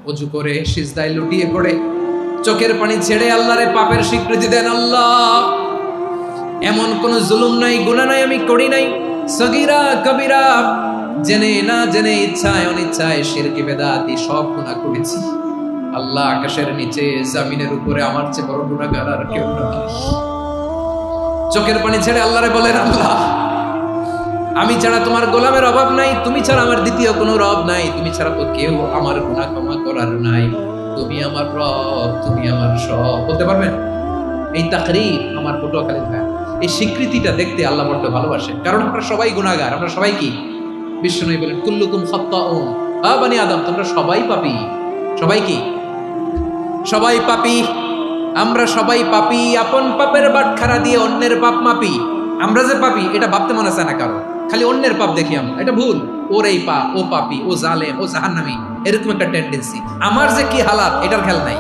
ওযু করে সিজদায় লুটিয়ে পড়ে চোখের পানি ছেড়ে আল্লাহরে পাপের স্বীকৃতি দেন। আল্লাহ, এমন কোন জুলুম নাই, গুনাহ নাই আমি করি নাই, সগীরা কবিরা, জেনে না জেনে, ইচ্ছায় অনিচ্ছায়, শিরকি বেদাতি সব গুনাহ করেছি। আল্লাহ, আকাশের নিচে জমিনের উপরে আমার চেয়ে বড় গুনাহগার আর কেউ নাই। চোখের পানি ছেড়ে আল্লাহরে বলেন, আল্লাহ, আমি ছাড়া তোমার গোলামের অভাব নাই, তুমি ছাড়া আমার দ্বিতীয় কোনো রব নাই, তুমি ছাড়া তো কেউ আমার গুনাহ ক্ষমা করার নাই, তুমি আমার রব, তুমি আমার সব। বলতে পারবেন? এই তাকরীর আমার পটুয়াখালী ভাই, এই স্বীকৃতিটা দেখতে আল্লাহ বড্ড ভালোবাসে, কারণ আমরা সবাই গুনাহগার। আমরা সবাই কি? বিশ্বনবী বলেন, কুল্লুকুম খাত্তাউন, বানি আদম, তোমরা সবাই পাপী। সবাই কি? সবাই পাপী। আমরা সবাই পাপী। আপন পাপের বাটখারা দিয়ে অন্যের পাপ মাপি। আমরা যে পাপী এটা ভাবতে মনে চায় না কারো, খালি অন্যের পাপ দেখি আমরা, এটা ভুল। ওর এই পাপ, ও পাপী, ও জালেম, ও জাহান্নামী, এরকম একটা টেন্ডেন্সি। আমার যে কি হালাত এটার খেয়াল নাই।